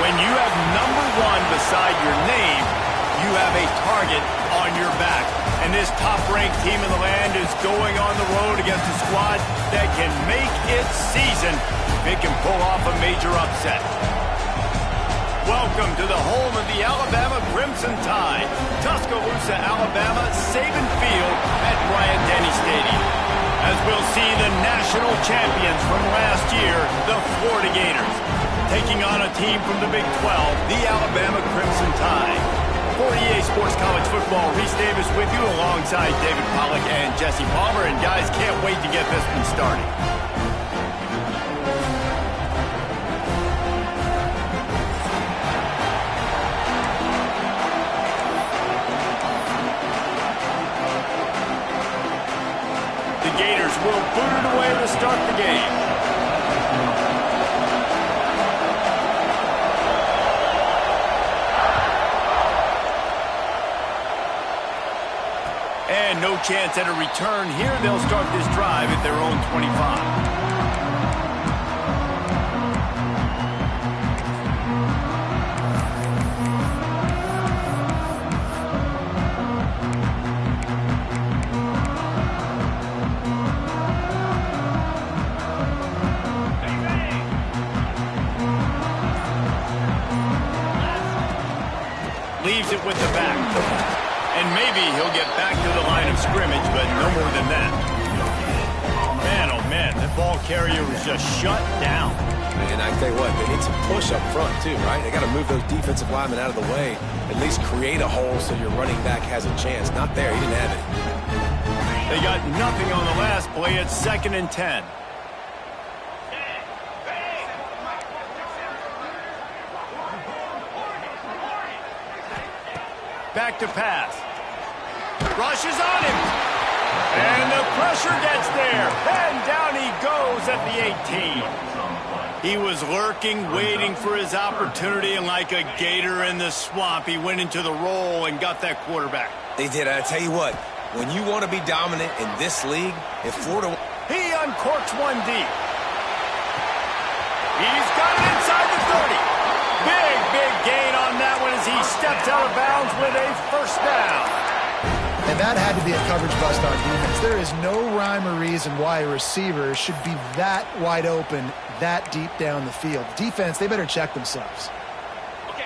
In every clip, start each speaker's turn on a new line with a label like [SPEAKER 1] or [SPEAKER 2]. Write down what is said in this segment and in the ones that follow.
[SPEAKER 1] When you have #1 beside your name, you have a target on your back. And this top-ranked team in the land is going on the road against a squad that can make its season if it can pull off a major upset. Welcome to the home of the Alabama Crimson Tide, Tuscaloosa, Alabama, Saban Field at Bryant-Denny Stadium. As we'll see the national champions from last year, the Florida Gators, taking on a team from the Big 12, the Alabama Crimson Tide. For EA Sports College Football, Reese Davis with you alongside David Pollack and Jesse Palmer. And guys, can't wait to get this one started. The Gators will boot it away to start the game. And no chance at a return here. They'll start this drive at their own 25. Leaves it with the back. And maybe he'll get back to the line of scrimmage, but no more than that. Man, oh man, that ball carrier was just shut down.
[SPEAKER 2] And I tell you what, they need some push up front too, right? They got to move those defensive linemen out of the way, at least create a hole so your running back has a chance. Not there, he didn't have it.
[SPEAKER 1] They got nothing on the last play. It's 2nd and 10. Back to pass. Rushes on him. And the pressure gets there. And down he goes at the 18. He was lurking, waiting for his opportunity, and like a gator in the swamp, he went into the roll and got that quarterback.
[SPEAKER 2] They did. I tell you what, when you want to be dominant in this league, if Florida...
[SPEAKER 1] He uncorks one deep. He's got it inside the 30. Big gain on that one as he steps out of bounds with a first down.
[SPEAKER 3] And that had to be a coverage bust on defense. There is no rhyme or reason why a receiver should be that wide open, that deep down the field. Defense, they better check themselves.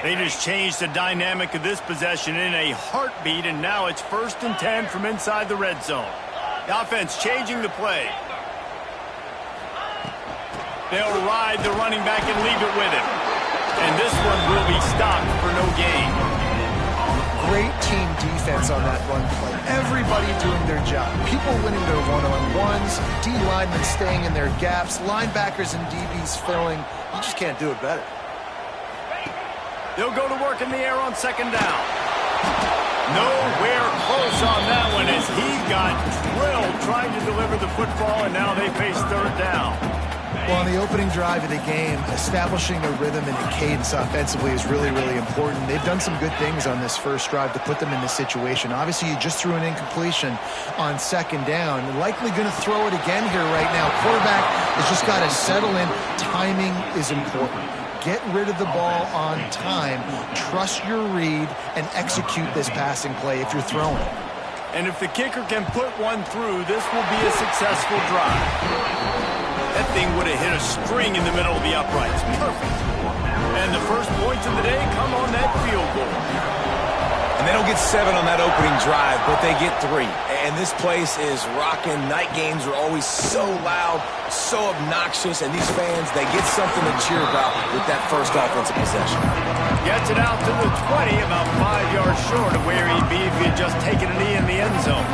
[SPEAKER 1] They just changed the dynamic of this possession in a heartbeat, and now it's 1st and 10 from inside the red zone. The offense changing the play. They'll ride the running back and leave it with him. And this one will be stopped for no gain.
[SPEAKER 3] Great team defense on that run play. Everybody doing their job. People winning their one-on-ones, D linemen staying in their gaps, linebackers and DBs filling. You just can't do it better.
[SPEAKER 1] They'll go to work in the air on 2nd down. Nowhere close on that one as he got drilled trying to deliver the football, and now they face 3rd down.
[SPEAKER 3] Well, on the opening drive of the game, establishing a rhythm and a cadence offensively is really important. They've done some good things on this first drive to put them in this situation. Obviously, you just threw an incompletion on 2nd down. Likely going to throw it again here right now. Quarterback has just got to settle in. Timing is important. Get rid of the ball on time. Trust your read and execute this passing play if you're throwing.
[SPEAKER 1] And if the kicker can put one through, this will be a successful drive. That thing would have hit a string in the middle of the uprights. Perfect. And the first points of the day come on that field goal.
[SPEAKER 2] And they don't get 7 on that opening drive, but they get 3. And this place is rocking. Night games are always so loud, so obnoxious, and these fans, they get something to cheer about with that first offensive possession.
[SPEAKER 1] Gets it out to the 20, about 5 yards short of where he'd be if he had just taken a knee in the end zone.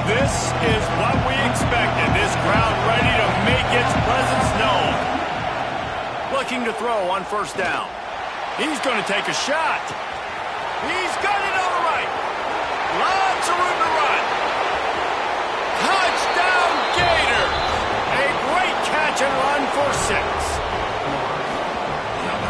[SPEAKER 1] This is what we expected. This crowd ready to make its presence known. Looking to throw on 1st down. He's going to take a shot. He's got it on the right. Lots of room to run. Touchdown Gators. A great catch and run for 6.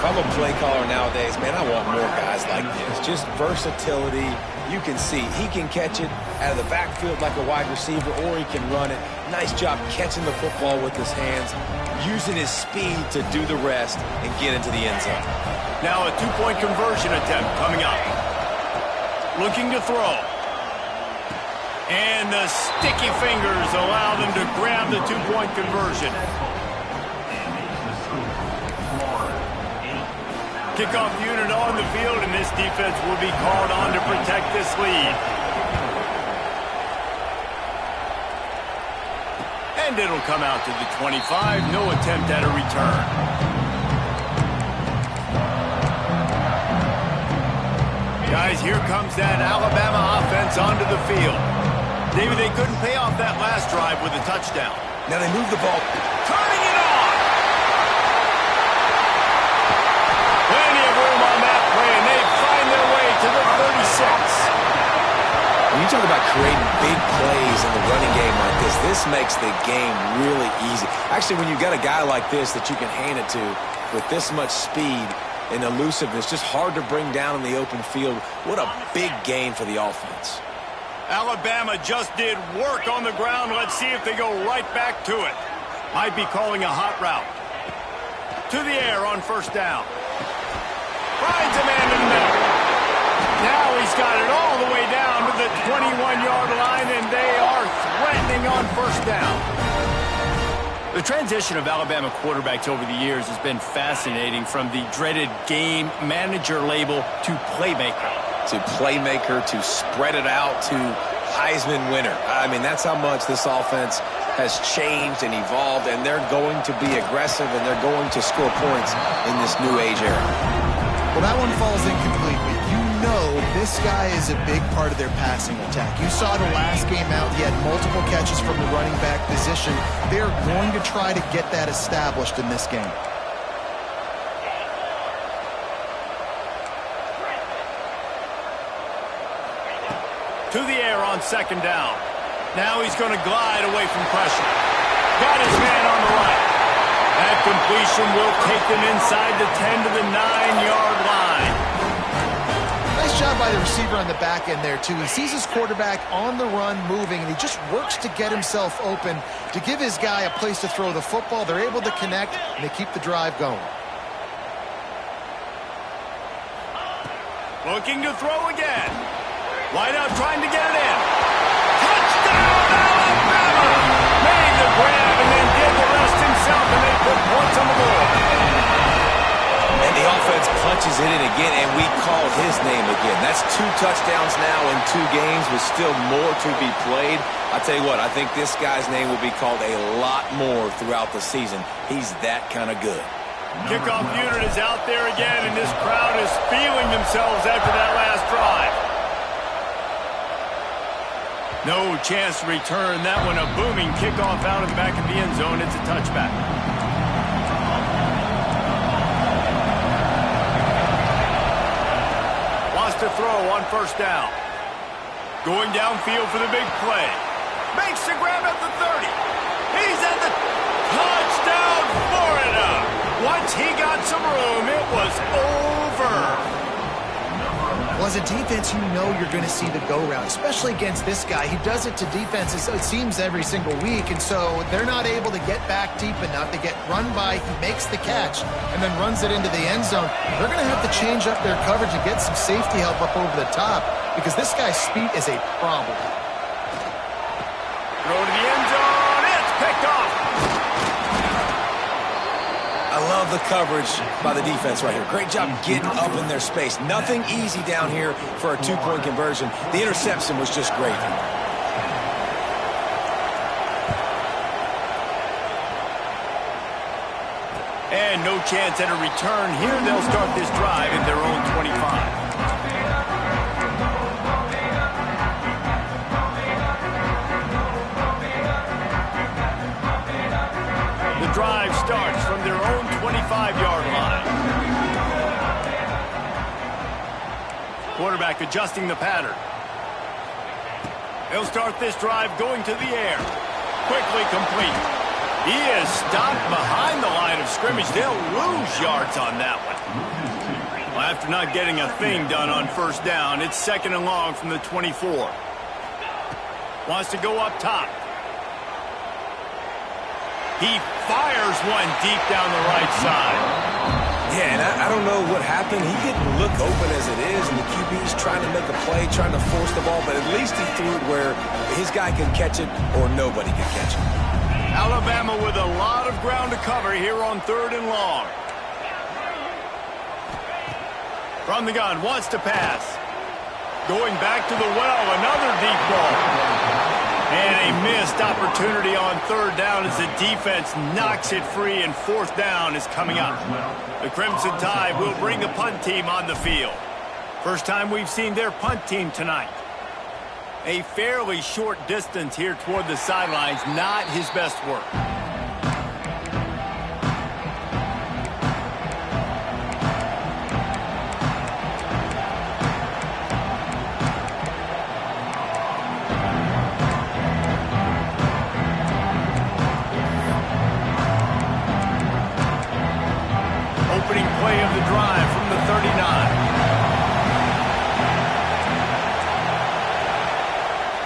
[SPEAKER 2] if I'm a play caller nowadays, man, I want more guys like this. Just versatility. You can see he can catch it out of the backfield like a wide receiver, or he can run it. Nice job catching the football with his hands, using his speed to do the rest and get into the end zone.
[SPEAKER 1] Now a two-point conversion attempt coming up. Looking to throw. And the sticky fingers allow them to grab the two-point conversion. Kickoff unit on the field, and this defense will be called on to protect this lead. And it'll come out to the 25. No attempt at a return. Guys, here comes that Alabama offense onto the field. David, they couldn't pay off that last drive with a touchdown.
[SPEAKER 2] Now they move the ball.
[SPEAKER 1] Turning it on! Plenty of room on that play, and they find their way to the 36.
[SPEAKER 2] When you talk about creating big plays in the running game like this makes the game really easy. Actually, when you've got a guy like this that you can hand it to with this much speed and elusiveness, just hard to bring down in the open field, what a big gain for the offense.
[SPEAKER 1] Alabama just did work on the ground. Let's see if they go right back to it. Might be calling a hot route. To the air on first down. Finds a man in the middle. Now he's got it all the way down to the 21-yard line, and they are threatening on first down. The transition of Alabama quarterbacks over the years has been fascinating, from the dreaded game manager label to playmaker.
[SPEAKER 2] To playmaker, to spread it out, to Heisman winner. I mean, that's how much this offense has changed and evolved, and they're going to be aggressive, and they're going to score points in this new age era.
[SPEAKER 3] Well, that one falls incomplete, but you know this guy is a big part of their passing attack. You saw the last game out, he had multiple catches from the running back position. They're going to try to get that established in this game.
[SPEAKER 1] To the air on second down. Now he's going to glide away from pressure. Got his man on the right. That completion will take them inside the 10 to the 9-yard line.
[SPEAKER 3] Nice job by the receiver on the back end there, too. He sees his quarterback on the run moving, and he just works to get himself open to give his guy a place to throw the football. They're able to connect, and they keep the drive going.
[SPEAKER 1] Looking to throw again. Wide out trying to get it in. Touchdown, Alabama! Made the grab and then did the rest himself, and they put points on the board.
[SPEAKER 2] And the offense punches it in again, and we call his name again. That's 2 touchdowns now in 2 games with still more to be played. I tell you what, I think this guy's name will be called a lot more throughout the season. He's that kind of good.
[SPEAKER 1] Kickoff unit is out there again, and this crowd is feeling themselves after that last drive. No chance to return that one. A booming kickoff out of the back of the end zone. It's a touchback. Wants to throw on first down. Going downfield for the big play. Makes the grab at the 30. He's at the touchdown, Florida. Once he got some room, it was over.
[SPEAKER 3] Well, as a defense, you know you're going to see the go route, especially against this guy. He does it to defenses, it seems, every single week, and so they're not able to get back deep enough. They get run by, he makes the catch, and then runs it into the end zone. They're going to have to change up their coverage and get some safety help up over the top, because this guy's speed is a problem.
[SPEAKER 1] Throw to the end zone, it's picked off.
[SPEAKER 2] I love the coverage by the defense right here. Great job getting up in their space. Nothing easy down here for a 2-point conversion. The interception was just great.
[SPEAKER 1] And no chance at a return here. They'll start this drive in their own 25. The drive starts from their own 25-yard line. Quarterback adjusting the pattern. They'll start this drive going to the air. Quickly complete. He is stopped behind the line of scrimmage. They'll lose yards on that one. Well, after not getting a thing done on first down, it's 2nd and long from the 24. Wants to go up top. He fires one deep down the right side.
[SPEAKER 2] Yeah, and I don't know what happened. He didn't look open as it is, and the QB's trying to make a play, trying to force the ball, but at least he threw it where his guy can catch it or nobody can catch it.
[SPEAKER 1] Alabama with a lot of ground to cover here on 3rd and long. From the gun, wants to pass. Going back to the well, another deep ball. And a missed opportunity on 3rd down as the defense knocks it free, and 4th down is coming up. The Crimson Tide will bring the punt team on the field. First time we've seen their punt team tonight. A fairly short distance here toward the sidelines, not his best work. Opening play of the drive from the 39.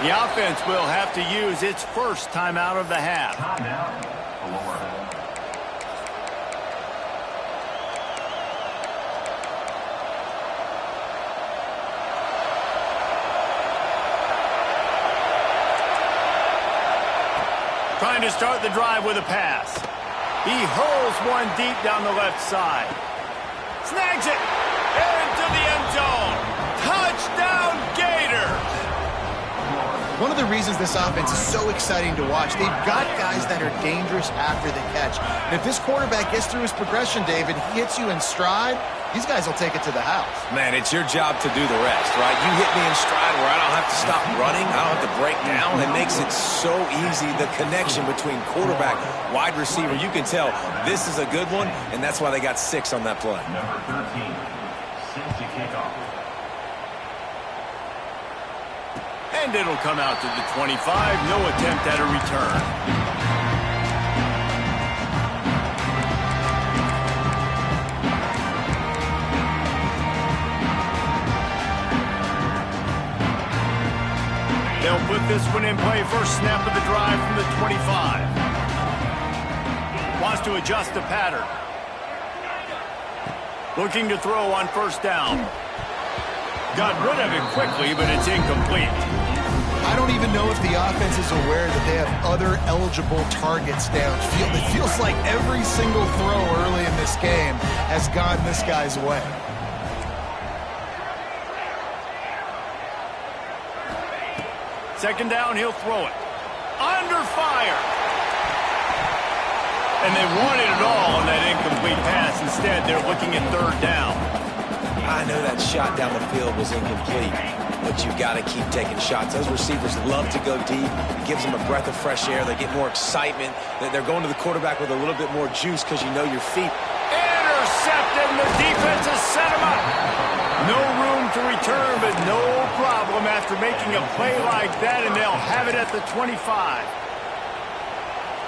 [SPEAKER 1] The offense will have to use its first timeout of the half. Trying to start the drive with a pass. He hurls one deep down the left side. Snags it into the end zone. Touchdown Gators!
[SPEAKER 3] One of the reasons this offense is so exciting to watch, they've got guys that are dangerous after the catch. And if this quarterback gets through his progression, David, he hits you in stride, these guys will take it to the house.
[SPEAKER 2] Man, it's your job to do the rest, right? You hit me in stride where I don't have to stop running. I don't have to break down. It makes it so easy, the connection between quarterback, wide receiver. You can tell this is a good one, and that's why they got 6 on that play.
[SPEAKER 4] Number 13, safety kickoff.
[SPEAKER 1] And it'll come out to the 25. No attempt at a return. They'll put this one in play. First snap of the drive from the 25. Wants to adjust the pattern. Looking to throw on first down. Got rid of it quickly, but it's incomplete.
[SPEAKER 3] I don't even know if the offense is aware that they have other eligible targets downfield. It feels like every single throw early in this game has gone this guy's way.
[SPEAKER 1] Second down, he'll throw it. Under fire. And they wanted it all on that incomplete pass. Instead, they're looking at 3rd down.
[SPEAKER 2] I know that shot down the field was incomplete, but you've got to keep taking shots. Those receivers love to go deep. It gives them a breath of fresh air. They get more excitement. They're going to the quarterback with a little bit more juice because you know your feet.
[SPEAKER 1] Intercepted, and the defense has set him up. No room to return, but no problem after making a play like that, and they'll have it at the 25.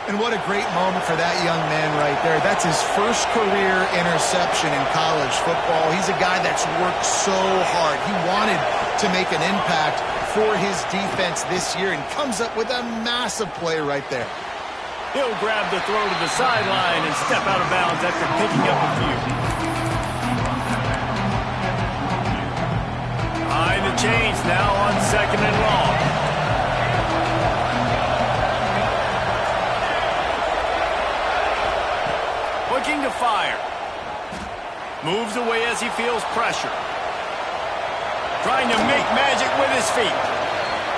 [SPEAKER 3] And what a great moment for that young man right there. That's his first career interception in college football. He's a guy that's worked so hard. He wanted to make an impact for his defense this year and comes up with a massive play right there.
[SPEAKER 1] He'll grab the throw to the sideline and step out of bounds after picking up a few. Behind the chains now on 2nd and long. Looking to fire. Moves away as he feels pressure. Trying to make magic with his feet.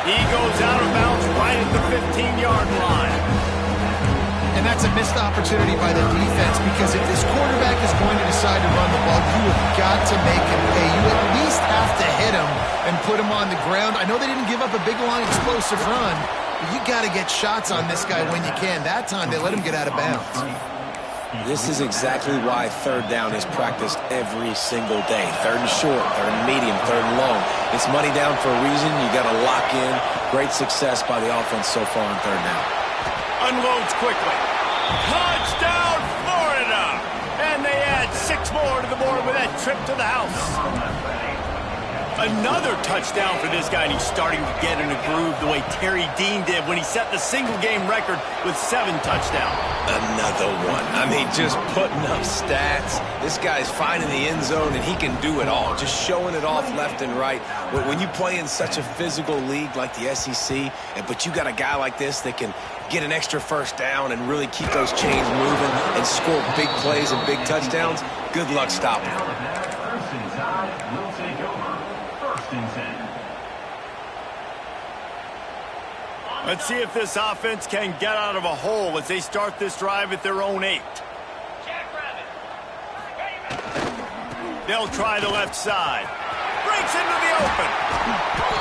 [SPEAKER 1] He goes out of bounds right at the 15-yard line.
[SPEAKER 3] And that's a missed opportunity by the defense, because if this quarterback is going to decide to run the ball, you have got to make him pay. You at least have to hit him and put him on the ground. I know they didn't give up a big, long, explosive run, but you got to get shots on this guy when you can. That time, they let him get out of bounds.
[SPEAKER 2] This is exactly why 3rd down is practiced every single day. 3rd and short, 3rd and medium, 3rd and long. It's money down for a reason. You got to lock in. Great success by the offense so far on 3rd down.
[SPEAKER 1] Unloads quickly. Touchdown, Florida! board with that trip to the house. Another touchdown for this guy, and he's starting to get in a groove the way Terry Dean did when he set the single-game record with 7 touchdowns.
[SPEAKER 2] Another one. I mean, just putting up stats. This guy's finding the end zone, and he can do it all, just showing it off left and right. When you play in such a physical league like the SEC, but you got a guy like this that can get an extra first down and really keep those chains moving and score big plays and big touchdowns, good luck stopping him.
[SPEAKER 4] First and 10 will take over. First and 10.
[SPEAKER 1] Let's see if this offense can get out of a hole as they start this drive at their own 8. They'll try the left side. Breaks into the open.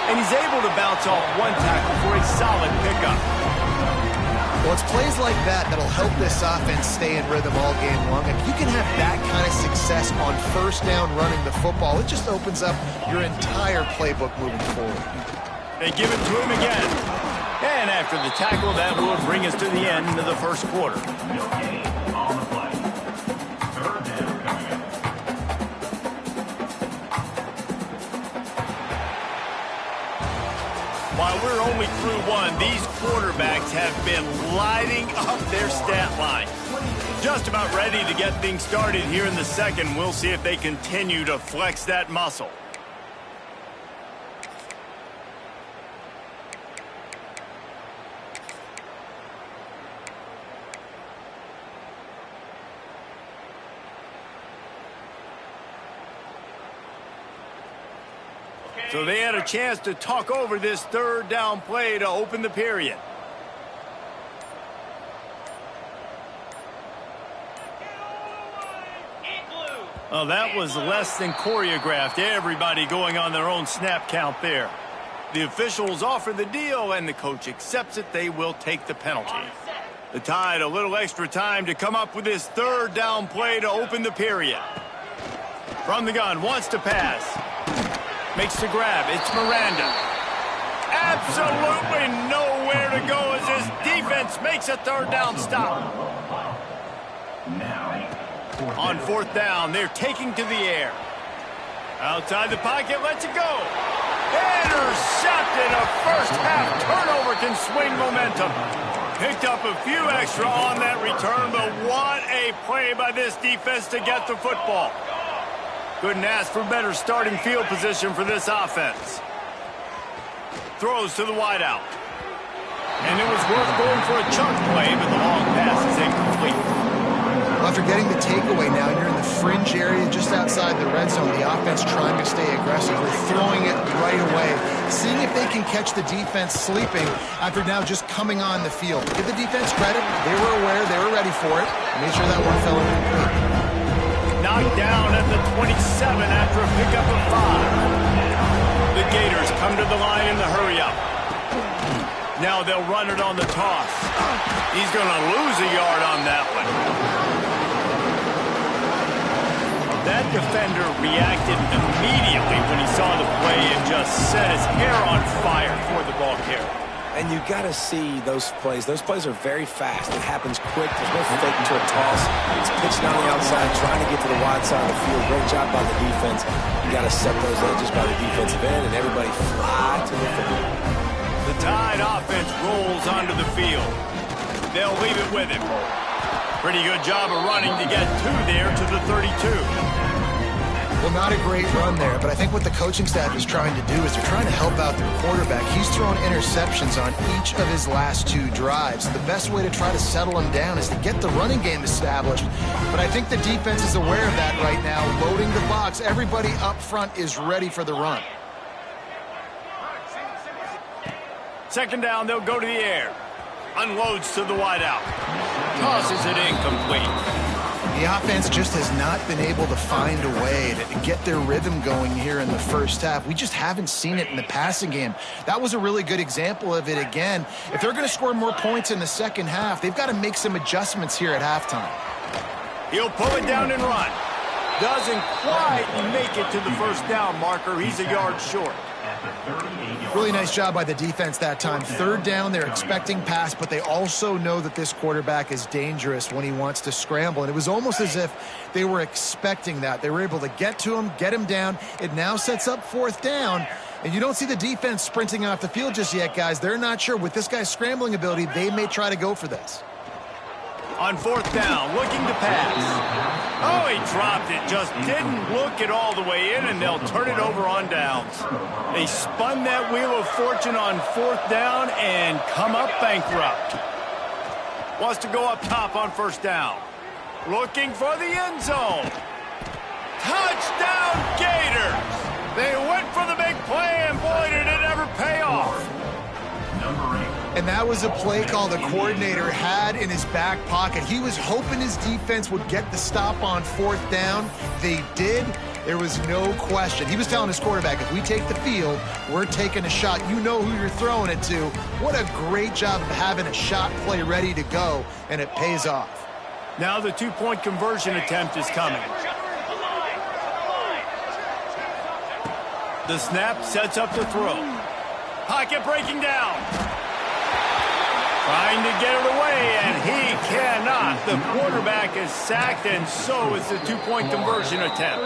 [SPEAKER 1] And he's able to bounce off one tackle for a solid pickup.
[SPEAKER 3] Well, it's plays like that that'll help this offense stay in rhythm all game long. If you can have that kind of success on first down running the football, it just opens up your entire playbook moving forward.
[SPEAKER 1] They give it to him again. And after the tackle, that will bring us to the end of the first quarter.
[SPEAKER 4] No gain on the play. Third down coming up.
[SPEAKER 1] While we're only through one, these quarterbacks have been lighting up their stat line. Just about ready to get things started here in the second. We'll see if they continue to flex that muscle. So they had a chance to talk over this third down play to open the period. Oh, that was less than choreographed. Everybody going on their own snap count there. The officials offer the deal, and the coach accepts it. They will take the penalty. The Tide a little extra time to come up with this third down play to open the period. From the gun, wants to pass. Makes the grab. It's Miranda. Absolutely nowhere to go as this defense makes a third down stop. On fourth down, they're taking to the air. Outside the pocket, lets it go. Intercepted. A first half turnover can swing momentum. Picked up a few extra on that return, but what a play by this defense to get the football. Couldn't ask for better starting field position for this offense. Throws to the wideout. And it was worth going for a chunk play, but the long pass is incomplete.
[SPEAKER 3] Well, after getting the takeaway now, you're in the fringe area just outside the red zone. The offense trying to stay aggressive. They're throwing it right away, seeing if they can catch the defense sleeping after now just coming on the field. Give the defense credit. They were aware. They were ready for it. Made sure that one fell incomplete.
[SPEAKER 1] Knocked down at the 27 after a pickup of 5. The Gators come to the line in the hurry-up. Now they'll run it on the toss. He's going to lose a yard on that one. That defender reacted immediately when he saw the play and just set his hair on fire for the ball carrier.
[SPEAKER 2] And you got to see those plays. Those plays are very fast. It happens quick. There's no fake to a toss. It's pitched on the outside, trying to get to the wide side of the field. Great job by the defense. You got to set those edges by the defensive end, and everybody fly to the football.
[SPEAKER 1] The Tide offense rolls onto the field. They'll leave it with him. Pretty good job of running to get there to the 32.
[SPEAKER 3] Well, not a great run there, but I think what the coaching staff is trying to do is they're trying to help out their quarterback. He's thrown interceptions on each of his last 2 drives. The best way to try to settle him down is to get the running game established. But I think the defense is aware of that right now, loading the box. Everybody up front is ready for the run.
[SPEAKER 1] Second down, they'll go to the air. Unloads to the wideout. Tosses it incomplete.
[SPEAKER 3] The offense just has not been able to find a way to get their rhythm going here in the first half. We just haven't seen it in the passing game. That was a really good example of it again. If they're going to score more points in the second half, they've got to make some adjustments here at halftime.
[SPEAKER 1] He'll pull it down and run. Doesn't quite make it to the first down marker. He's a yard short.
[SPEAKER 4] at the 38-yard
[SPEAKER 3] Really nice job by the defense that time. Third down, they're expecting pass, but they also know that this quarterback is dangerous when he wants to scramble. And it was almost as if they were expecting that. They were able to get to him, get him down. It now sets up fourth down. And you don't see the defense sprinting off the field just yet, guys. They're not sure. With this guy's scrambling ability, they may try to go for this.
[SPEAKER 1] On fourth down, looking to pass. Oh, he dropped it. Just didn't look it all the way in, and they'll turn it over on downs. They spun that wheel of fortune on fourth down and come up bankrupt. Wants to go up top on first down. Looking for the end zone. Touchdown, Gators! They went for the big play, and boy, did it ever pay off.
[SPEAKER 4] number 8.
[SPEAKER 3] And that was a play call the coordinator had in his back pocket. He was hoping his defense would get the stop on fourth down. They did. There was no question. He was telling his quarterback, if we take the field, we're taking a shot. You know who you're throwing it to. What a great job of having a shot play ready to go, and it pays off.
[SPEAKER 1] Now the two-point conversion attempt is coming. The snap sets up the throw. Pocket breaking down. Trying to get it away, and he cannot. The quarterback is sacked, and so is the two-point conversion attempt.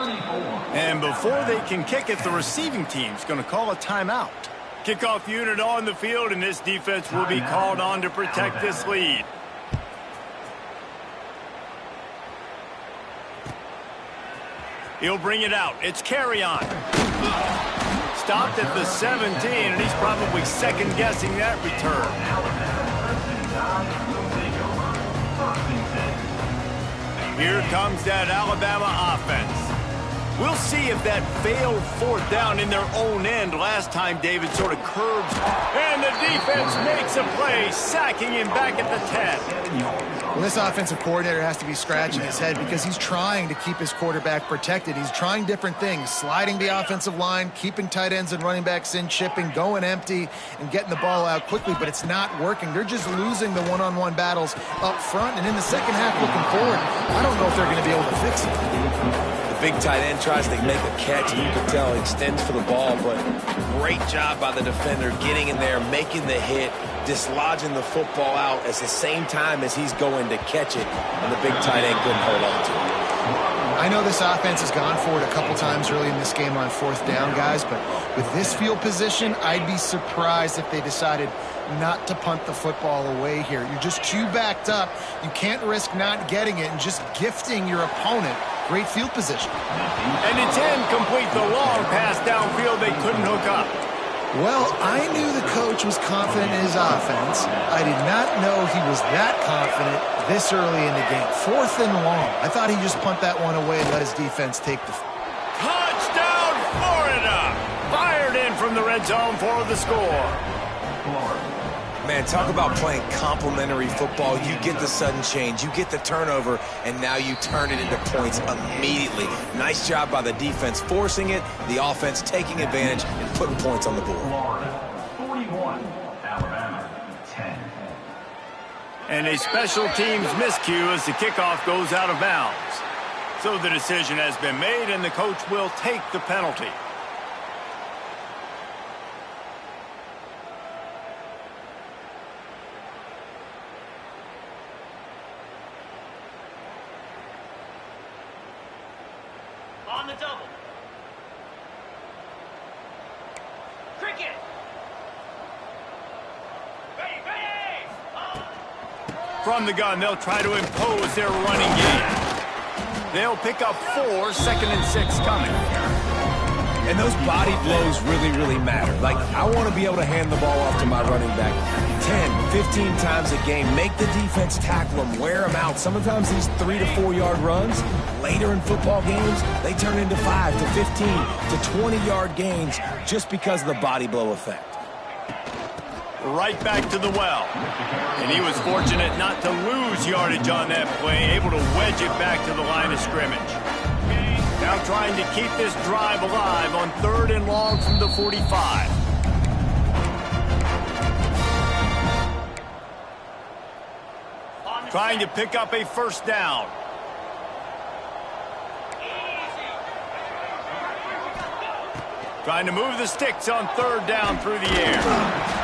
[SPEAKER 1] And before they can kick it, the receiving team's going to call a timeout. Kickoff unit on the field, and this defense will be called on to protect this lead. He'll bring it out. It's carry on. Stopped at the 17, and he's probably second-guessing that return. Here comes that Alabama offense. We'll see if that failed fourth down in their own end last time David sort of curbs. And the defense makes a play, sacking him back at the 10.
[SPEAKER 3] Well, this offensive coordinator has to be scratching his head because he's trying to keep his quarterback protected. He's trying different things, sliding the offensive line, keeping tight ends and running backs in, chipping, going empty, and getting the ball out quickly, but it's not working. They're just losing the one-on-one battles up front, and in the second half looking forward, I don't know if they're going to be able to fix it.
[SPEAKER 2] The big tight end tries to make a catch, and you can tell he extends for the ball, but great job by the defender getting in there, making the hit, dislodging the football out at the same time as he's going to catch it, and the big tight end couldn't hold on to it.
[SPEAKER 3] I know this offense has gone for it a couple times early in this game on fourth down, guys, but with this field position, I'd be surprised if they decided not to punt the football away here. You're just too backed up. You can't risk not getting it and just gifting your opponent great field position.
[SPEAKER 1] And it's incomplete. The long pass downfield they couldn't hook up.
[SPEAKER 3] Well, I knew the coach was confident in his offense. I did not know he was that confident this early in the game. Fourth and long. I thought he'd just punt that one away and let his defense take the...
[SPEAKER 1] Touchdown, Florida! Fired in from the red zone for the score.
[SPEAKER 2] Man, talk about playing complimentary football. You get the sudden change, you get the turnover, and now you turn it into points immediately. Nice job by the defense forcing it, the offense taking advantage and putting points on the board.
[SPEAKER 4] Florida 41, Alabama 10.
[SPEAKER 1] And a special teams miscue as the kickoff goes out of bounds. So the decision has been made, and the coach will take the penalty.
[SPEAKER 5] On the double. Cricket.
[SPEAKER 1] From the gun, they'll try to impose their running game. They'll pick up 4, 2nd and 6 coming.
[SPEAKER 2] And those body blows really, really matter. Like, I want to be able to hand the ball off to my running back 10, 15 times a game. Make the defense tackle them, wear them out. Sometimes these 3 to 4 yard runs, later in football games, they turn into 5 to 15 to 20-yard gains just because of the body blow effect.
[SPEAKER 1] Right back to the well. And he was fortunate not to lose yardage on that play, able to wedge it back to the line of scrimmage. Now trying to keep this drive alive on 3rd and long from the 45. Trying to pick up a first down. Trying to move the sticks on third down through the air.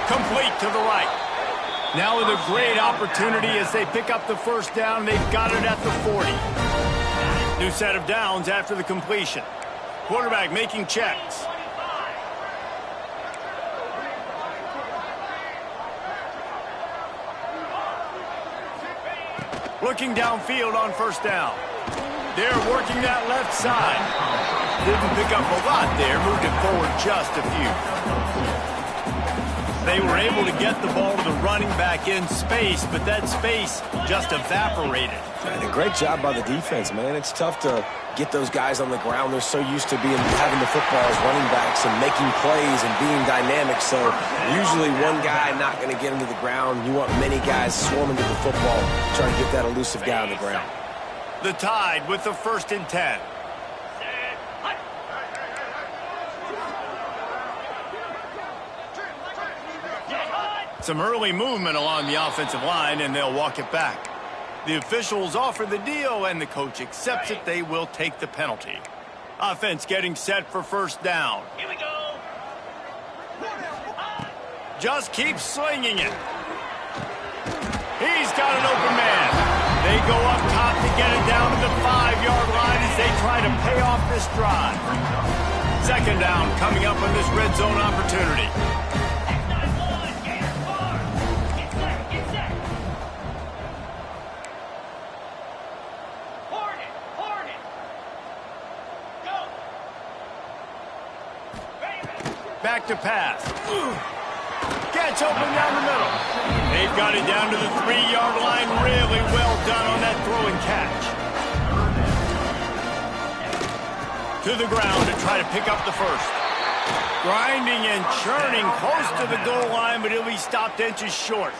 [SPEAKER 1] Complete to the right. Now with a great opportunity as they pick up the first down. They've got it at the 40. New set of downs after the completion. Quarterback making checks. Looking downfield on first down. They're working that left side. Didn't pick up a lot there. Moved it forward just a few. They were able to get the ball to the running back in space, but that space just evaporated.
[SPEAKER 2] And a great job by the defense, man. It's tough to get those guys on the ground. They're so used to having the football as running backs and making plays and being dynamic. So usually one guy not going to get him to the ground. You want many guys swarming to the football, trying to get that elusive guy on the ground.
[SPEAKER 1] The Tide with the 1st and 10. Some early movement along the offensive line, and they'll walk it back. The officials offer the deal, and the coach accepts it. They will take the penalty. Offense getting set for first down.
[SPEAKER 5] Here we go.
[SPEAKER 1] Just keep slinging it. He's got an open man. They go up top to get it down to the 5-yard line as they try to pay off this drive. Second down coming up on this red zone opportunity. Back to pass. Gets open down the middle. They've got it down to the 3-yard line. Really well done on that throw and catch. To the ground to try to pick up the first. Grinding and churning close to the goal line, but he'll be stopped inches short.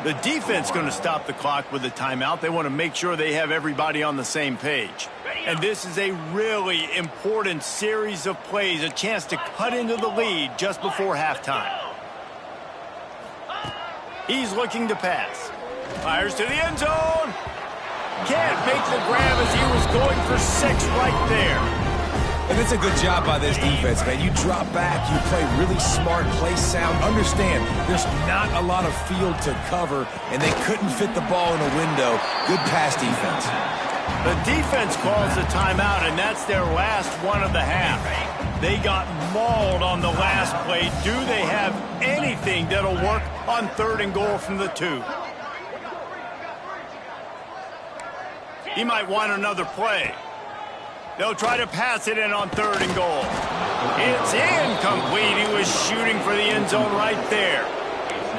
[SPEAKER 1] The defense going to stop the clock with a timeout. They want to make sure they have everybody on the same page. And this is a really important series of plays, a chance to cut into the lead just before halftime. He's looking to pass. Fires to the end zone. Can't make the grab as he was going for 6 right there.
[SPEAKER 2] And it's a good job by this defense, man. You drop back, you play really smart, play sound. Understand, there's not a lot of field to cover, and they couldn't fit the ball in a window. Good pass defense.
[SPEAKER 1] The defense calls the timeout, and that's their last one of the half. They got mauled on the last play. Do they have anything that'll work on 3rd and goal from the 2? He might want another play. They'll try to pass it in on 3rd and goal. It's incomplete. He was shooting for the end zone right there.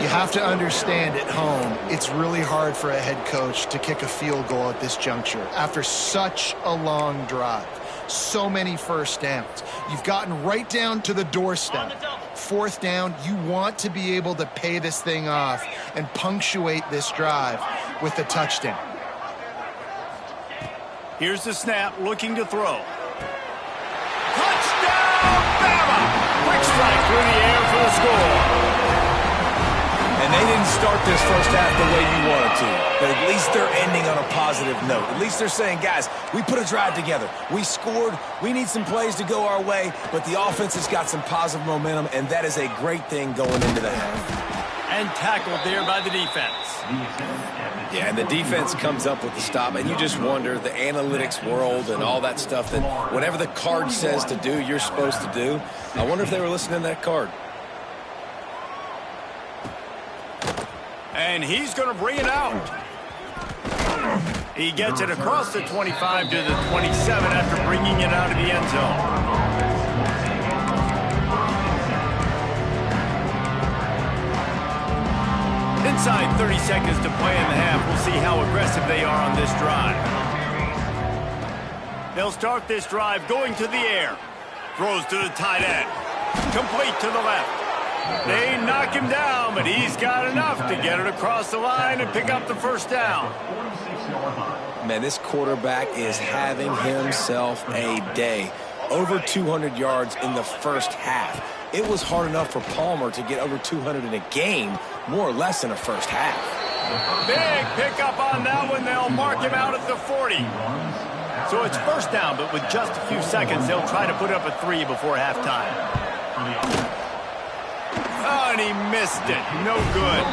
[SPEAKER 3] You have to understand at home, it's really hard for a head coach to kick a field goal at this juncture. After such a long drive, so many first downs. You've gotten right down to the doorstep. 4th down, you want to be able to pay this thing off and punctuate this drive with a touchdown.
[SPEAKER 1] Here's the snap, looking to throw. Touchdown, Bama! Quick strike through the air for the score.
[SPEAKER 2] And they didn't start this first half the way you wanted to. But at least they're ending on a positive note. At least they're saying, guys, we put a drive together. We scored. We need some plays to go our way. But the offense has got some positive momentum, and that is a great thing going into the half.
[SPEAKER 1] And tackled there by the defense.
[SPEAKER 2] Yeah, and the defense comes up with the stop, and you just wonder, the analytics world and all that stuff, that whatever the card says to do, you're supposed to do. I wonder if they were listening to that card.
[SPEAKER 1] And he's going to bring it out. He gets it across the 25 to the 27 after bringing it out of the end zone. Inside 30 seconds to play in the half. We'll see how aggressive they are on this drive. They'll start this drive going to the air. Throws to the tight end. Complete to the left. They knock him down, but he's got enough to get it across the line and pick up the first down.
[SPEAKER 2] Man, this quarterback is having himself a day. Over 200 yards in the first half. It was hard enough for Palmer to get over 200 in a game, more or less in a first half.
[SPEAKER 1] Big pickup on that one. They'll mark him out at the 40. So it's first down, but with just a few seconds, they'll try to put up a 3 before halftime.
[SPEAKER 4] for the offense.
[SPEAKER 1] Oh, and he missed it. No good.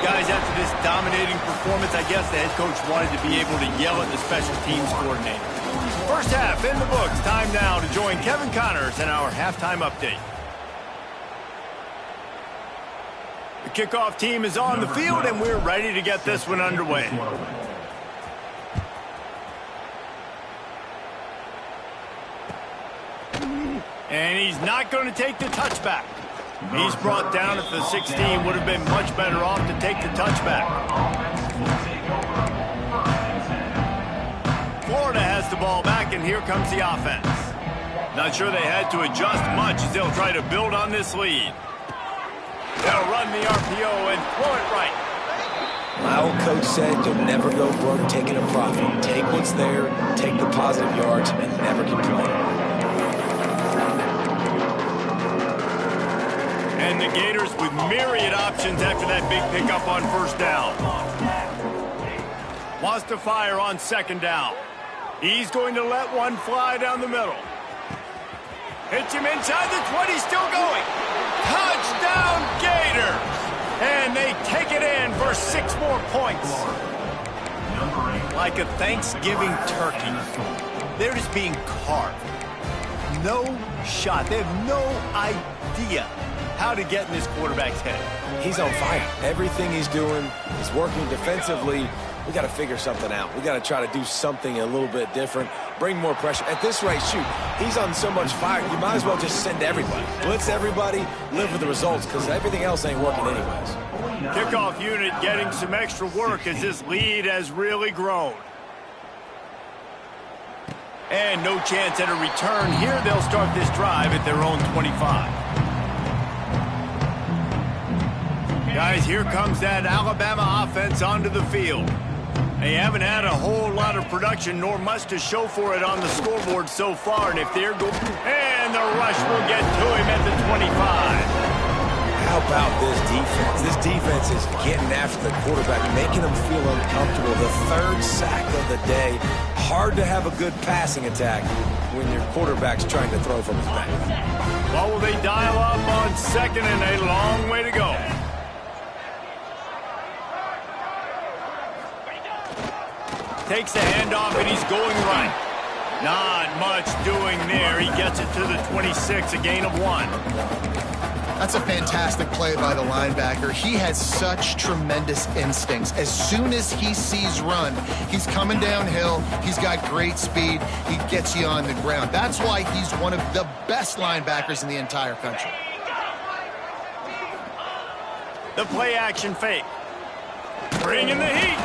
[SPEAKER 1] Guys, after this dominating performance, I guess the head coach wanted to be able to yell at the special teams coordinator. First half in the books. Time now to join Kevin Connors in our halftime update. The kickoff team is on the field, and we're ready to get this one underway. And he's not going to take the touchback. He's brought down at the 16. Would have been much better off to take the touchback. Florida has the ball back, and here comes the offense. Not sure they had to adjust much as they'll try to build on this lead. They'll run the RPO and throw it right.
[SPEAKER 2] My old coach said you'll never go broke taking a profit. Take what's there, take the positive yards, and never complain.
[SPEAKER 1] And the Gators with myriad options after that big pickup on first down. Wants to fire on second down. He's going to let one fly down the middle. Hits him inside the 20, still going. Touchdown Gators! And they take it in for 6 more points. Like a Thanksgiving turkey. They're just being carved. No shot. They have no idea how to get in this quarterback's head.
[SPEAKER 2] He's on fire. Everything he's doing is working defensively. We got to figure something out. We got to try to do something a little bit different. Bring more pressure. At this rate, shoot, he's on so much fire, you might as well just send everybody. Blitz everybody, live with the results, because everything else ain't working anyways.
[SPEAKER 1] Kickoff unit getting some extra work as this lead has really grown. And no chance at a return here. They'll start this drive at their own 25. Guys, here comes that Alabama offense onto the field. They haven't had a whole lot of production, nor much to show for it on the scoreboard so far. And if they're going, and the rush will get to him at the 25.
[SPEAKER 2] How about this defense? This defense is getting after the quarterback, making him feel uncomfortable. The 3rd sack of the day. Hard to have a good passing attack when your quarterback's trying to throw from his back.
[SPEAKER 1] Well, will they dial up on second and a long way to go? Takes the handoff, and he's going right. Not much doing there. He gets it to the 26, a gain of 1.
[SPEAKER 3] That's a fantastic play by the linebacker. He has such tremendous instincts. As soon as he sees run, he's coming downhill. He's got great speed. He gets you on the ground. That's why he's one of the best linebackers in the entire country.
[SPEAKER 1] The play action fake. Bringing the heat.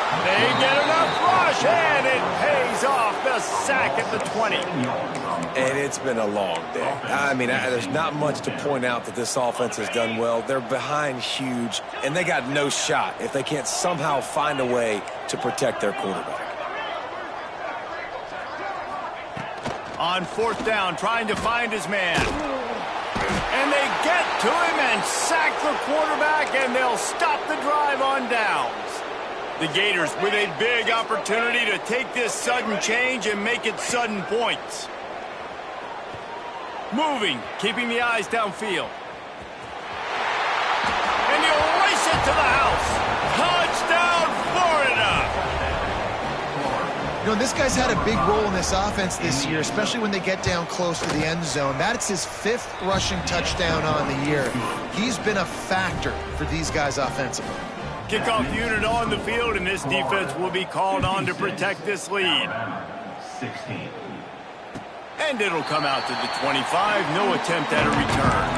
[SPEAKER 1] They get enough rush, and it pays off. The sack at the 20.
[SPEAKER 2] And it's been a long day. I mean, there's not much to point out that this offense has done well. They're behind huge, and they got no shot if they can't somehow find a way to protect their quarterback.
[SPEAKER 1] On 4th down, trying to find his man. And they get to him and sack the quarterback, and they'll stop the drive on downs. The Gators with a big opportunity to take this sudden change and make it sudden points. Moving, keeping the eyes downfield. And he'll race it to the house. Touchdown, Florida!
[SPEAKER 3] You know, this guy's had a big role in this offense this year, especially when they get down close to the end zone. That's his 5th rushing touchdown on the year. He's been a factor for these guys offensively.
[SPEAKER 1] Kickoff unit on the field, and this defense will be called on to protect this lead.
[SPEAKER 4] 16.
[SPEAKER 1] And it'll come out to the 25. No attempt at a return.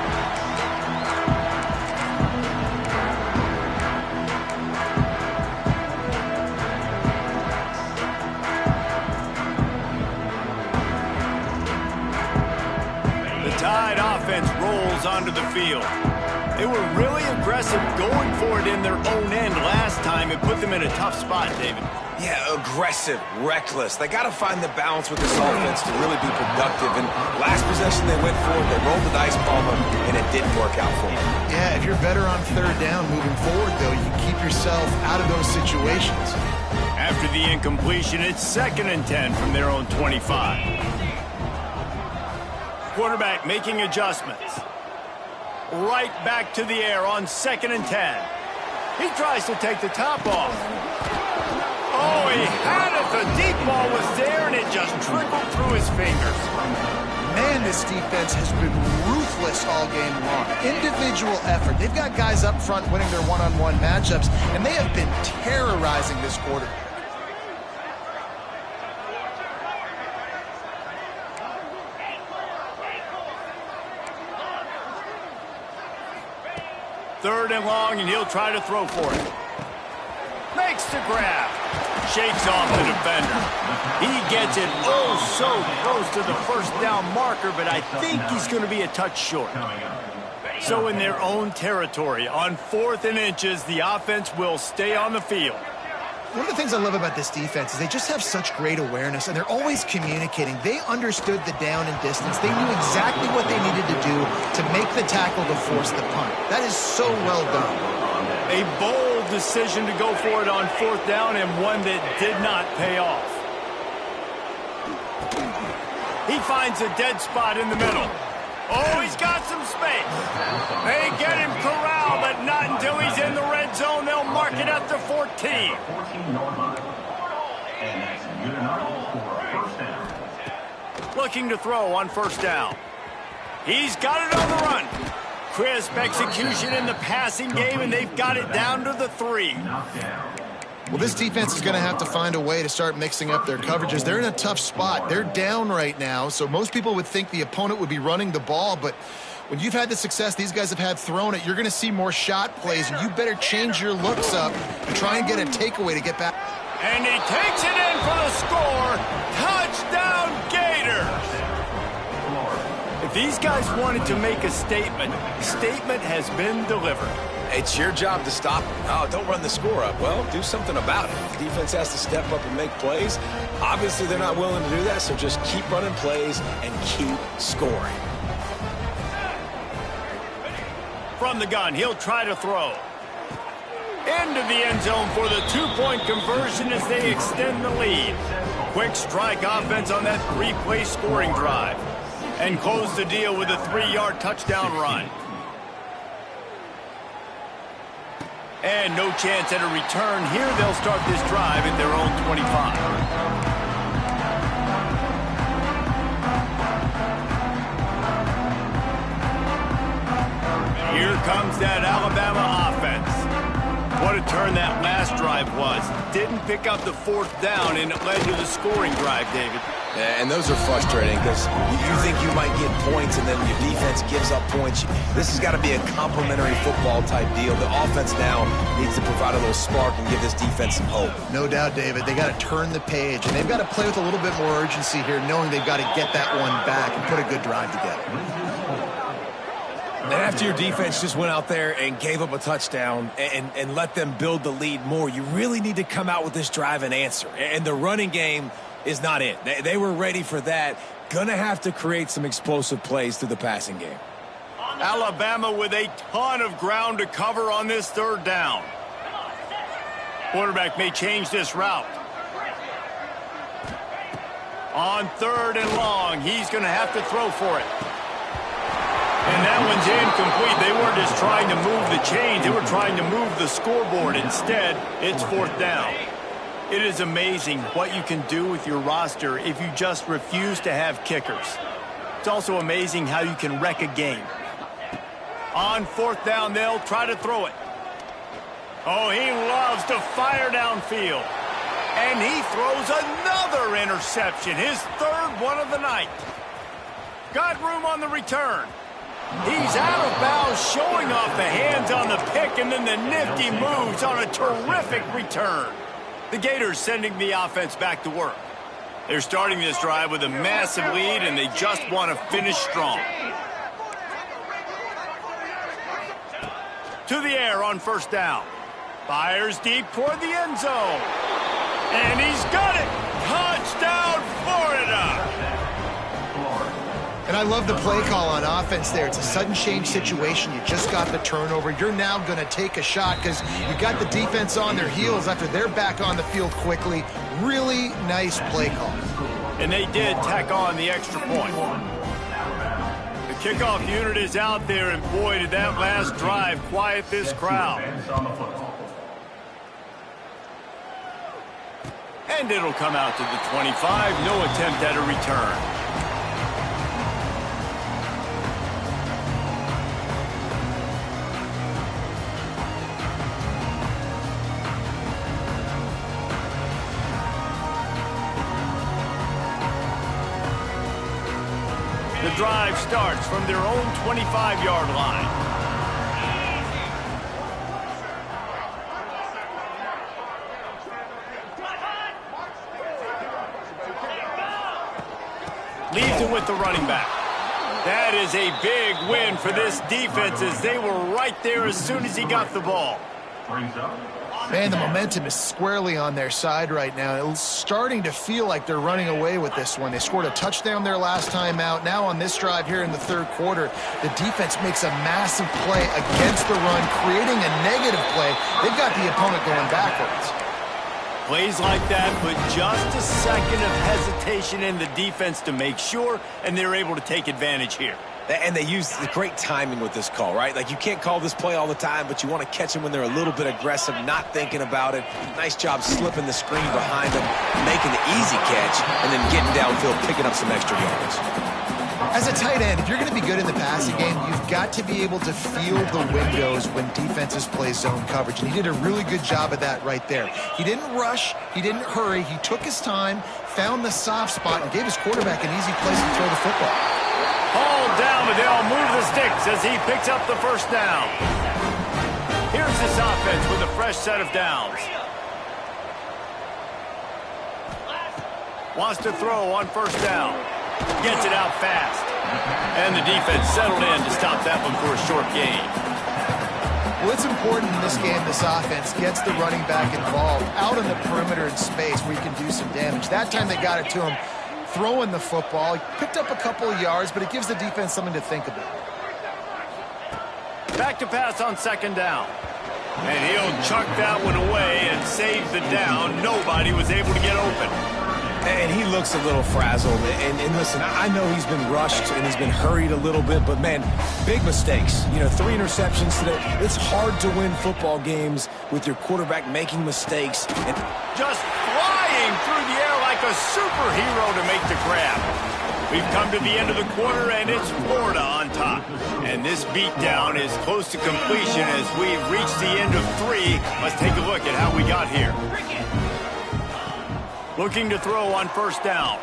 [SPEAKER 1] The Tide offense rolls onto the field. They were really aggressive going for it in their own end last time. It put them in a tough spot, David.
[SPEAKER 2] Yeah, aggressive, reckless. They got to find the balance with this offense to really be productive. And last possession they went for it, they rolled the dice, Bama, and it didn't work out for them.
[SPEAKER 3] Yeah, if you're better on 3rd down moving forward, though, you keep yourself out of those situations.
[SPEAKER 1] After the incompletion, it's 2nd and 10 from their own 25. Quarterback making adjustments. Right back to the air on 2nd and 10. He tries to take the top off. Oh, he had it. The deep ball was there, and it just trickled through his fingers.
[SPEAKER 3] Man, this defense has been ruthless all game long. Individual effort. They've got guys up front winning their one-on-one matchups, and they have been terrorizing this quarter.
[SPEAKER 1] Third and long, and he'll try to throw for it. Makes the grab. Shakes off the defender. He gets it oh so close to the first down marker, but I think he's going to be a touch short. So in their own territory, on 4th and inches, the offense will stay on the field.
[SPEAKER 3] One of the things I love about this defense is they just have such great awareness, and they're always communicating. They understood the down and distance. They knew exactly what they needed to do to make the tackle to force the punt. That is so well done.
[SPEAKER 1] A bold decision to go for it on 4th down, and one that did not pay off. He finds a dead spot in the middle. Oh, he's got some space. They get him corralled, but not until he's in the red zone. They'll mark it up to 14.
[SPEAKER 4] 14 yard line. And that's good enough for first down.
[SPEAKER 1] Looking to throw on 1st down. He's got it on the run. Crisp execution in the passing game, and they've got it down to the 3.
[SPEAKER 3] Well, this defense is going to have to find a way to start mixing up their coverages. They're in a tough spot. They're down right now, so most people would think the opponent would be running the ball, but when you've had the success these guys have had throwing it, you're going to see more shot plays, and you better change your looks up and try and get a takeaway to get back.
[SPEAKER 1] And he takes it in for the score. Touchdown, Gators! If these guys wanted to make a statement, the statement has been delivered.
[SPEAKER 2] It's your job to stop them. Oh, don't run the score up. Well, do something about it. The defense has to step up and make plays. Obviously, they're not willing to do that, so just keep running plays and keep scoring.
[SPEAKER 1] From the gun, he'll try to throw. Into the end zone for the 2-point conversion as they extend the lead. Quick strike offense on that 3-play scoring drive. And close the deal with a 3-yard touchdown run. And no chance at a return here. They'll start this drive at their own 25. Here comes that Alabama offense. What a turn that last drive was. Didn't pick up the 4th down, and it led to the scoring drive, David.
[SPEAKER 2] Yeah, and those are frustrating because you think you might get points and then your defense gives up points. This has got to be a complementary football type deal. The offense now needs to provide a little spark and give this defense some hope.
[SPEAKER 3] No doubt, David. They got to turn the page, and they've got to play with a little bit more urgency here, knowing they've got to get that one back and put a good drive together.
[SPEAKER 2] And after your defense just went out there and gave up a touchdown and let them build the lead more, you really need to come out with this drive and answer. And the running game is not it. They were ready for that. Gonna have to create some explosive plays through the passing game.
[SPEAKER 1] Alabama with a ton of ground to cover on this 3rd down. Quarterback may change this route. On 3rd and long, he's going to have to throw for it. And that one's incomplete. They weren't just trying to move the chains. They were trying to move the scoreboard. Instead, it's 4th down. It is amazing what you can do with your roster if you just refuse to have kickers. It's also amazing how you can wreck a game. On 4th down, they'll try to throw it. Oh, he loves to fire downfield. And he throws another interception, his 3rd one of the night. Got room on the return. He's out of bounds, showing off the hands on the pick, and then the nifty moves on a terrific return. The Gators sending the offense back to work. They're starting this drive with a massive lead, and they just want to finish strong. To the air on 1st down. Fires deep toward the end zone. And he's got it! Touchdown, Florida!
[SPEAKER 3] And I love the play call on offense there. It's a sudden change situation. You just got the turnover. You're now going to take a shot because you got the defense on their heels after they're back on the field quickly. Really nice play call.
[SPEAKER 1] And they did tack on the extra point. Kickoff unit is out there, and boy, did that last drive quiet this crowd. And it'll come out to the 25. No attempt at a return. The drive starts from their own 25-yard line. Leads it with the running back. That is a big win for this defense as they were right there as soon as he got the ball.
[SPEAKER 3] Man, the momentum is squarely on their side right now. It's starting to feel like they're running away with this one. They scored a touchdown their last time out. Now on this drive here in the third quarter, the defense makes a massive play against the run, creating a negative play. They've got the opponent going backwards.
[SPEAKER 1] Plays like that, but just a second of hesitation in the defense to make sure, and they're able to take advantage here.
[SPEAKER 2] And they use the great timing with this call, right? Like, you can't call this play all the time, but you want to catch them when they're a little bit aggressive, not thinking about it. Nice job slipping the screen behind them, making the easy catch, and then getting downfield, picking up some extra yards.
[SPEAKER 3] As a tight end, if you're going to be good in the passing game, you've got to be able to feel the windows when defenses play zone coverage. And he did a really good job of that right there. He didn't rush. He didn't hurry. He took his time, found the soft spot, and gave his quarterback an easy place to throw the football.
[SPEAKER 1] Hauled down, but they'll move the sticks as he picks up the first down. Here's this offense with a fresh set of downs. Wants to throw on first down. Gets it out fast. And the defense settled in to stop that one for a short gain.
[SPEAKER 3] Well, it's important in this game this offense gets the running back involved out on the perimeter in space where you can do some damage. That time they got it to him throwing the football. He picked up a couple of yards, but it gives the defense something to think about.
[SPEAKER 1] Back to pass on second down. And he'll chuck that one away and save the down. Nobody was able to get open.
[SPEAKER 2] And he looks a little frazzled. And listen, I know he's been rushed and he's been hurried a little bit, but, man, big mistakes. 3 interceptions today. It's hard to win football games with your quarterback making mistakes. And
[SPEAKER 1] just flying through the air like a superhero to make the grab. We've come to the end of the quarter, and it's Florida on top. And this beatdown is close to completion as we've reached the end of 3. Let's take a look at how we got here. Looking to throw on first down.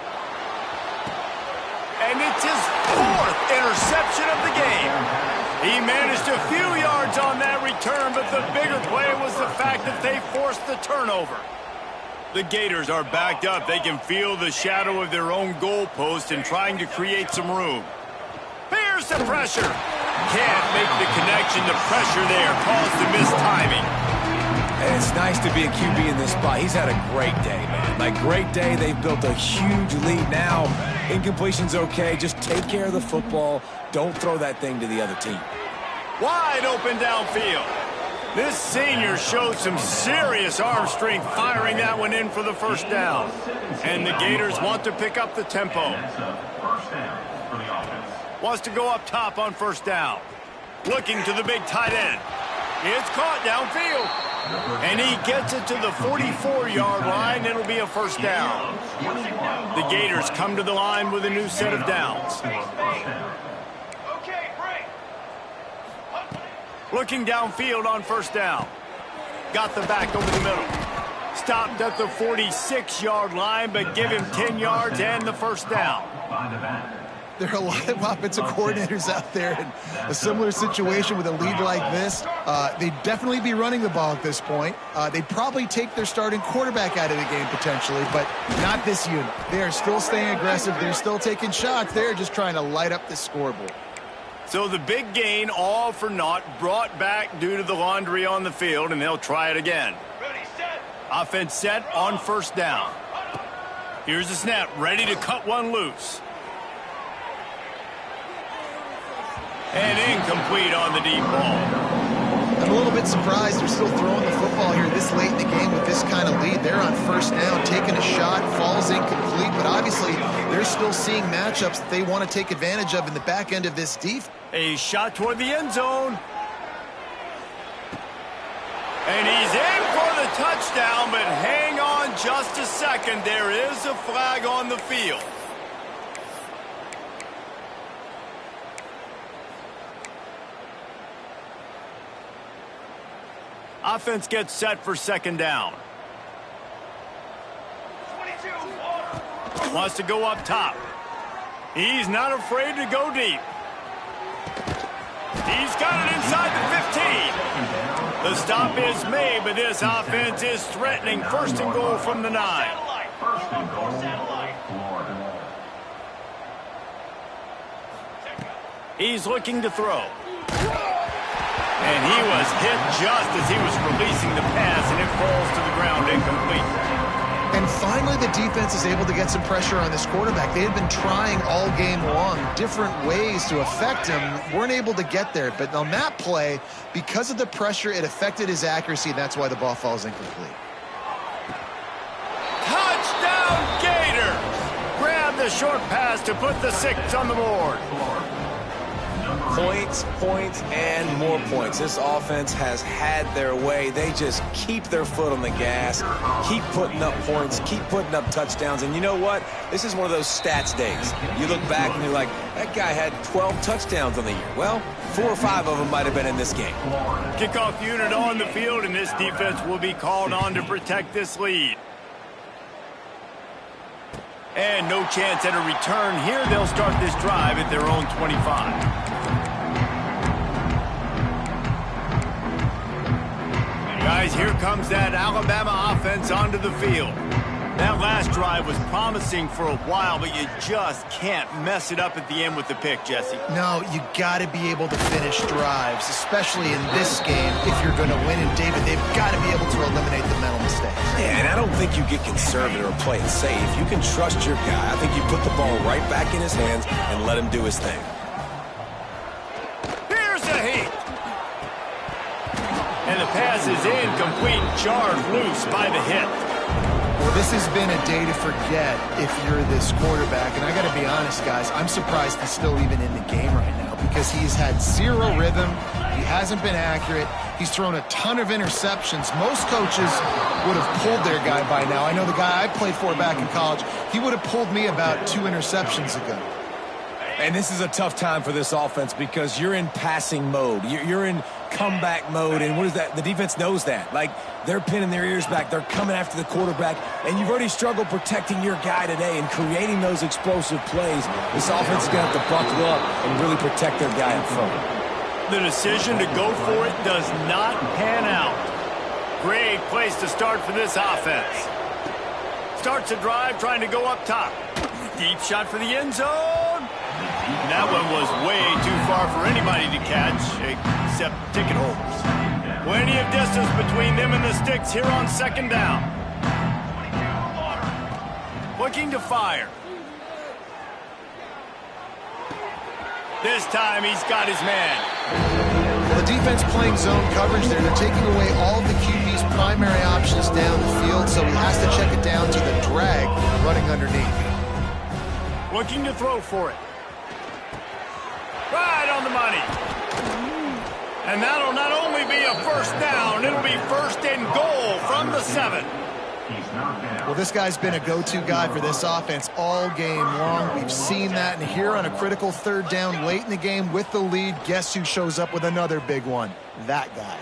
[SPEAKER 1] And it's his 4th interception of the game. He managed a few yards on that return, but the bigger play was the fact that they forced the turnover. The Gators are backed up. They can feel the shadow of their own goalpost and trying to create some room. Here's the pressure. Can't make the connection. The pressure there caused the missed timing.
[SPEAKER 2] And it's nice to be a QB in this spot. He's had a great day, man. Like, great day. They've built a huge lead now. Incompletion's okay. Just take care of the football. Don't throw that thing to the other team.
[SPEAKER 1] Wide open downfield. This senior showed some serious arm strength firing that one in for the first down. And the Gators want to pick up the tempo. Wants to go up top on first down. Looking to the big tight end. It's caught downfield. And he gets it to the 44-yard line. It'll be a first down. The Gators come to the line with a new set of downs. Looking downfield on first down. Got the back over the middle. Stopped at the 46-yard line, but give him 10 yards and the first down.
[SPEAKER 3] There are a lot of offensive coordinators out there in a similar situation with a lead like this. They'd definitely be running the ball at this point. They'd probably take their starting quarterback out of the game potentially, but not this unit. They are still staying aggressive. They're still taking shots. They're just trying to light up the scoreboard.
[SPEAKER 1] So the big gain, all for naught, brought back due to the laundry on the field, and they'll try it again.
[SPEAKER 5] Ready, set.
[SPEAKER 1] Offense set on first down. Here's the snap, ready to cut one loose. And incomplete on the deep ball.
[SPEAKER 3] I'm a little bit surprised they're still throwing the football here this late in the game with this kind of lead. They're on first down, taking a shot, falls incomplete, but obviously they're still seeing matchups that they want to take advantage of in the back end of this defense.
[SPEAKER 1] A shot toward the end zone. And he's in for the touchdown, but hang on just a second. There is a flag on the field. Offense gets set for second down.
[SPEAKER 5] 22.
[SPEAKER 1] Wants to go up top. He's not afraid to go deep. He's got it inside the 15. The stop is made, but this offense is threatening. First and goal from the 9.
[SPEAKER 4] First and goal, Florida.
[SPEAKER 1] He's looking to throw. And he was hit just as he was releasing the pass, and it falls to the ground incomplete.
[SPEAKER 3] And finally, the defense is able to get some pressure on this quarterback. They had been trying all game long different ways to affect him, weren't able to get there. But on that play, because of the pressure, it affected his accuracy, and that's why the ball falls incomplete.
[SPEAKER 1] Touchdown, Gators! Grab the short pass to put the 6 on the board.
[SPEAKER 2] Points, points, and more points. This offense has had their way. They just keep their foot on the gas, keep putting up points, keep putting up touchdowns. And you know what? This is one of those stats days. You look back and you're like, that guy had 12 touchdowns on the year. Well, 4 or 5 of them might have been in this game.
[SPEAKER 1] Kickoff unit on the field, and this defense will be called on to protect this lead. And no chance at a return here. They'll start this drive at their own 25. Guys, here comes that Alabama offense onto the field. That last drive was promising for a while, but you just can't mess it up at the end with the pick, Jesse.
[SPEAKER 3] No, you got to be able to finish drives, especially in this game if you're going to win. And, David, they've got to be able to eliminate the mental mistakes.
[SPEAKER 2] Yeah, and I don't think you get conservative or play it safe. You can trust your guy. I think you put the ball right back in his hands and let him do his thing.
[SPEAKER 1] Here's a heat. And the pass is incomplete, jarred loose by the hit.
[SPEAKER 3] Well, this has been a day to forget if you're this quarterback. And I got to be honest, guys, I'm surprised he's still even in the game right now because he's had zero rhythm. He hasn't been accurate. He's thrown a ton of interceptions. Most coaches would have pulled their guy by now. I know the guy I played for back in college, he would have pulled me about 2 interceptions ago.
[SPEAKER 2] And this is a tough time for this offense because you're in passing mode. You're in comeback mode, and what is that? The defense knows that. Like, they're pinning their ears back. They're coming after the quarterback, and you've already struggled protecting your guy today and creating those explosive plays. This offense is going to have to buckle up and really protect their guy up front.
[SPEAKER 1] The decision to go for it does not pan out. Great place to start for this offense. Starts a drive trying to go up top. Deep shot for the end zone. That one was way too far for anybody to catch, except ticket holders. Plenty of distance between them and the sticks here on second down. Looking to fire. This time he's got his man.
[SPEAKER 3] Well, the defense playing zone coverage there. They're taking away all of the QB's primary options down the field, so he has to check it down to the drag running underneath.
[SPEAKER 1] Looking to throw for it. Right on the money. And that'll not only be a first down, it'll be first and goal from the 7.
[SPEAKER 3] Well, this guy's been a go-to guy for this offense all game long. We've seen that, and here on a critical third down late in the game with the lead, guess who shows up with another big one? That guy.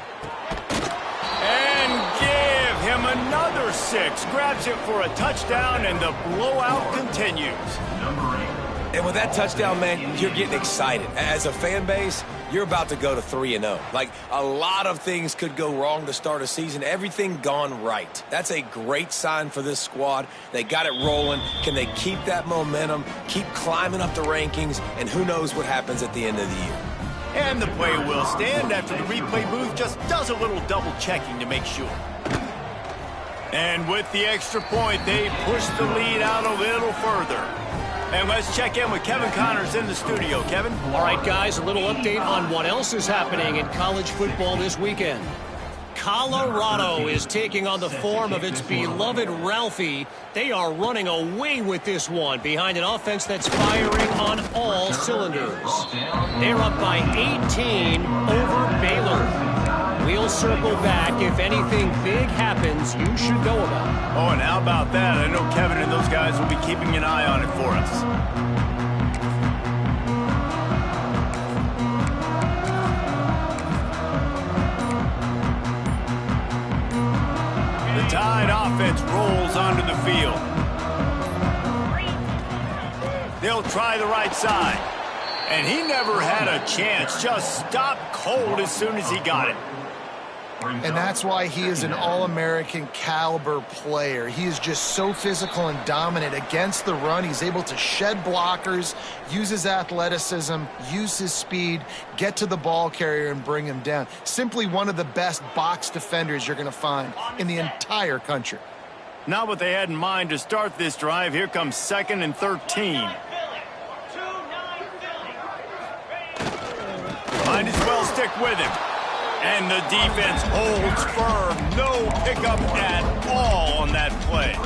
[SPEAKER 1] And give him another 6. Grabs it for a touchdown, and the blowout continues.
[SPEAKER 4] Number 8.
[SPEAKER 2] And with that touchdown, man, you're getting excited. As a fan base, you're about to go to 3-0. Like, a lot of things could go wrong to start a season. Everything gone right. That's a great sign for this squad. They got it rolling. Can they keep that momentum, keep climbing up the rankings, and who knows what happens at the end of the year.
[SPEAKER 1] And the play will stand after the replay booth just does a little double checking to make sure. And with the extra point, they push the lead out a little further. And let's check in with Kevin Connors in the studio. Kevin?
[SPEAKER 6] All right, guys, a little update on what else is happening in college football this weekend. Colorado is taking on the form of its beloved Ralphie. They are running away with this one behind an offense that's firing on all cylinders. They're up by 18 over Baylor. We'll circle back. If anything big happens, you should know about it.
[SPEAKER 1] Oh, and how about that? I know Kevin and those guys will be keeping an eye on it for us. The Tide offense rolls onto the field. They'll try the right side. And he never had a chance. Just stopped cold as soon as he got it.
[SPEAKER 3] And that's why he is an All-American caliber player. He is just so physical and dominant against the run. He's able to shed blockers, use his athleticism, use his speed, get to the ball carrier and bring him down. Simply one of the best box defenders you're going to find in the entire country.
[SPEAKER 1] Not what they had in mind to start this drive. Here comes 2nd and 13. Might as well stick with him. And the defense holds firm. No pickup at all on that play.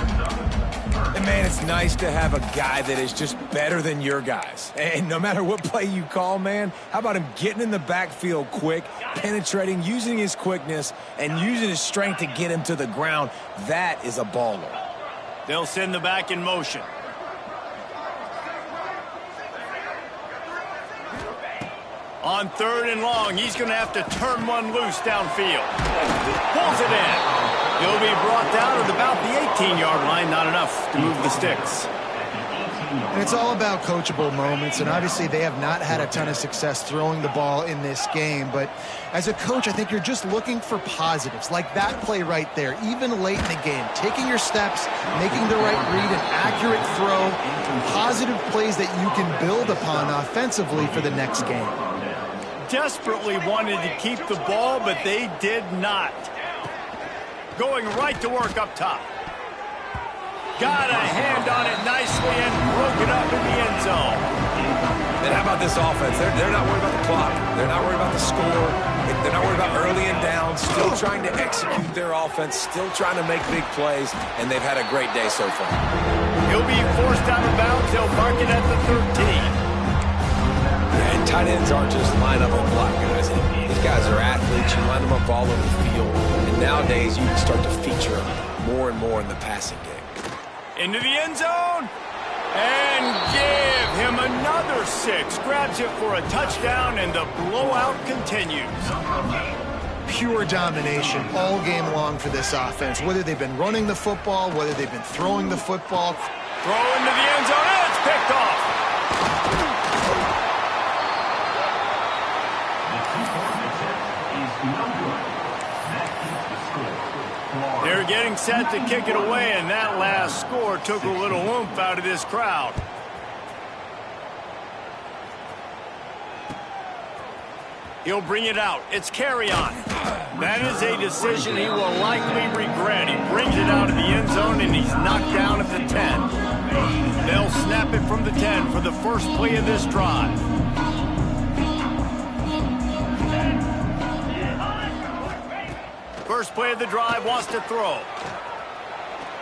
[SPEAKER 2] And, man, it's nice to have a guy that is just better than your guys. And no matter what play you call, man, how about him getting in the backfield quick, penetrating, using his quickness, and using his strength to get him to the ground? That is a baller.
[SPEAKER 1] They'll send the back in motion. On 3rd and long, he's going to have to turn one loose downfield. Pulls it in. He'll be brought down at about the 18-yard line. Not enough to move the sticks.
[SPEAKER 3] And it's all about coachable moments, and obviously they have not had a ton of success throwing the ball in this game. But as a coach, I think you're just looking for positives, like that play right there, even late in the game. Taking your steps, making the right read, an accurate throw, positive plays that you can build upon offensively for the next game.
[SPEAKER 1] Desperately wanted to keep the ball, but they did not. Going right to work up top. Got a hand on it nicely and broke it up in the end zone.
[SPEAKER 2] And how about this offense? They're not worried about the clock. They're not worried about the score. They're not worried about early and down. Still trying to execute their offense. Still trying to make big plays. And they've had a great day so far.
[SPEAKER 1] He'll be forced out of bounds. They'll mark it at the 13.
[SPEAKER 2] And tight ends aren't just line up and block guys. These guys are athletes. You line them up all over the field. And nowadays, you can start to feature them more and more in the passing game.
[SPEAKER 1] Into the end zone. And give him another 6. Grabs it for a touchdown, and the blowout continues.
[SPEAKER 3] Pure domination all game long for this offense. Whether they've been running the football, whether they've been throwing the football.
[SPEAKER 1] Throw into the end zone, and it's picked off. They're getting set to kick it away, and that last score took a little oomph out of this crowd. He'll bring it out. It's carry on. That is a decision he will likely regret. He brings it out of the end zone, and he's knocked down at the 10. They'll snap it from the 10 for the first play of this drive. First play of the drive, wants to throw.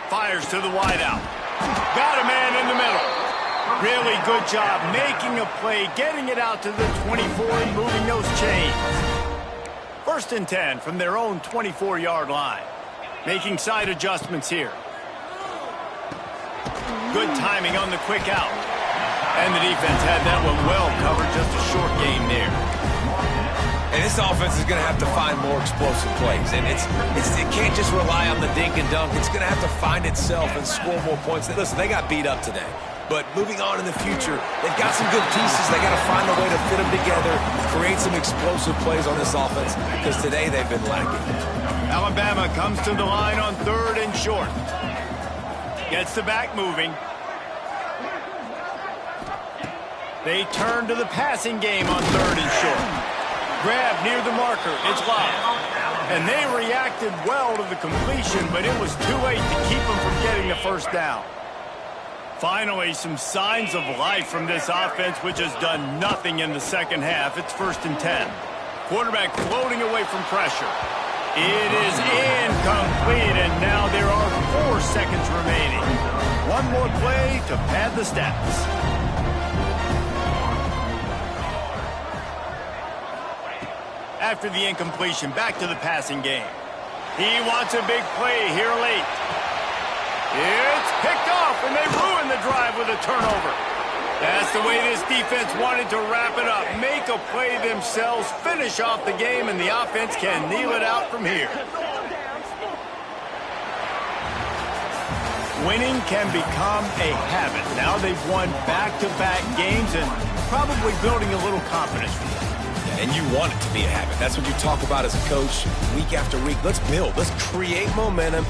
[SPEAKER 1] Fires to the wideout. Got a man in the middle. Really good job making a play, getting it out to the 24 and moving those chains. 1st and 10 from their own 24-yard line. Making side adjustments here. Good timing on the quick out. And the defense had that one well covered, just a short game there.
[SPEAKER 2] And this offense is going to have to find more explosive plays. And it can't just rely on the dink and dunk. It's going to have to find itself and score more points. Listen, they got beat up today. But moving on in the future, they've got some good pieces. They got to find a way to fit them together, create some explosive plays on this offense, because today they've been lacking.
[SPEAKER 1] Alabama comes to the line on 3rd and short. Gets the back moving. They turn to the passing game on 3rd and short. Grab near the marker. It's locked. And they reacted well to the completion, but it was too late to keep them from getting the first down. Finally, some signs of life from this offense, which has done nothing in the second half. It's 1st and 10. Quarterback floating away from pressure. It is incomplete, and now there are 4 seconds remaining. One more play to pad the stats. After the incompletion, back to the passing game. He wants a big play here late. It's picked off, and they ruin the drive with a turnover. That's the way this defense wanted to wrap it up. Make a play themselves, finish off the game, and the offense can kneel it out from here. Winning can become a habit. Now they've won back-to-back games and probably building a little confidence.
[SPEAKER 2] And you want it to be a habit. That's what you talk about as a coach week after week. Let's build. Let's create momentum.